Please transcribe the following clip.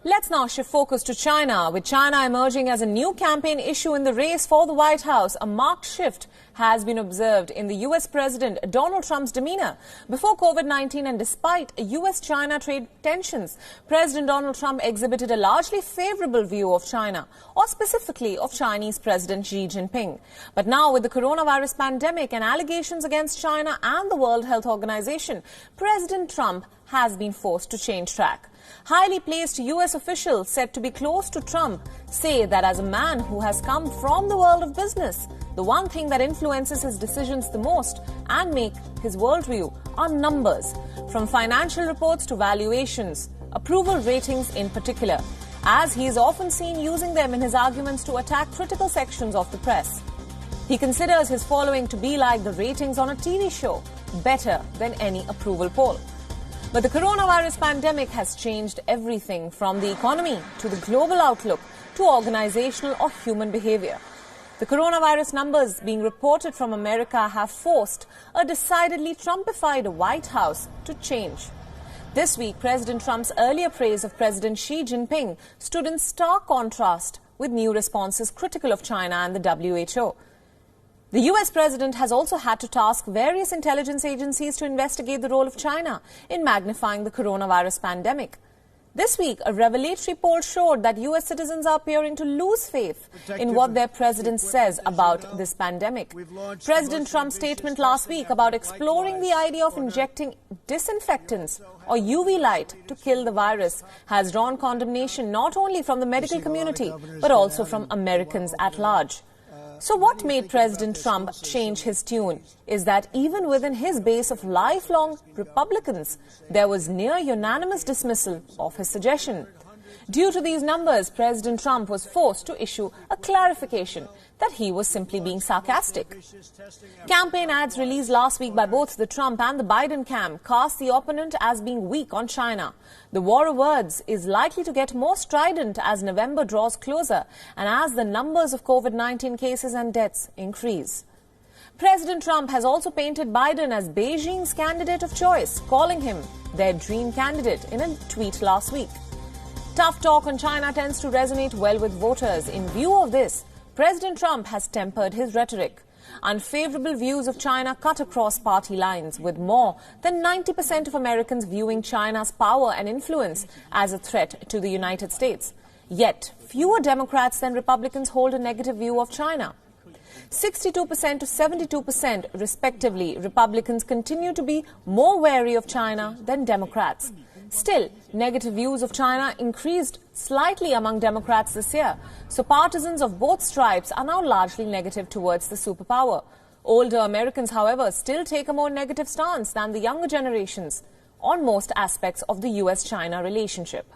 Let's now shift focus to China, with China emerging as a new campaign issue in the race for the White House. A marked shift has been observed in the U.S. President Donald Trump's demeanor. Before COVID-19 and despite U.S.-China trade tensions, President Donald Trump exhibited a largely favorable view of China, or specifically of Chinese President Xi Jinping. But now, with the coronavirus pandemic and allegations against China and the World Health Organization, President Trump has been forced to change track. Highly placed U.S. officials said to be close to Trump say that as a man who has come from the world of business, the one thing that influences his decisions the most and make his worldview are numbers, from financial reports to valuations, approval ratings in particular, as he is often seen using them in his arguments to attack critical sections of the press. He considers his following to be like the ratings on a TV show, better than any approval poll. But the coronavirus pandemic has changed everything from the economy to the global outlook to organizational or human behavior. The coronavirus numbers being reported from America have forced a decidedly Trumpified White House to change. This week, President Trump's earlier praise of President Xi Jinping stood in stark contrast with new responses critical of China and the WHO. The U.S. president has also had to task various intelligence agencies to investigate the role of China in magnifying the coronavirus pandemic. This week, a revelatory poll showed that U.S. citizens are appearing to lose faith in what their president says about this pandemic. President Trump's statement last week about exploring the idea of injecting disinfectants or UV light to kill the virus has drawn condemnation not only from the medical community but also from Americans at large. So what made President Trump change his tune is that even within his base of lifelong Republicans, there was near unanimous dismissal of his suggestion. Due to these numbers, President Trump was forced to issue a clarification that he was simply being sarcastic. Campaign ads released last week by both the Trump and the Biden camp cast the opponent as being weak on China. The war of words is likely to get more strident as November draws closer and as the numbers of COVID-19 cases and deaths increase. President Trump has also painted Biden as Beijing's candidate of choice, calling him their dream candidate in a tweet last week. Tough talk on China tends to resonate well with voters. In view of this, President Trump has tempered his rhetoric. Unfavorable views of China cut across party lines, with more than 90% of Americans viewing China's power and influence as a threat to the United States. Yet, fewer Democrats than Republicans hold a negative view of China. 62% to 72%, respectively, Republicans continue to be more wary of China than Democrats. Still, negative views of China increased slightly among Democrats this year, so partisans of both stripes are now largely negative towards the superpower. Older Americans, however, still take a more negative stance than the younger generations on most aspects of the U.S.-China relationship.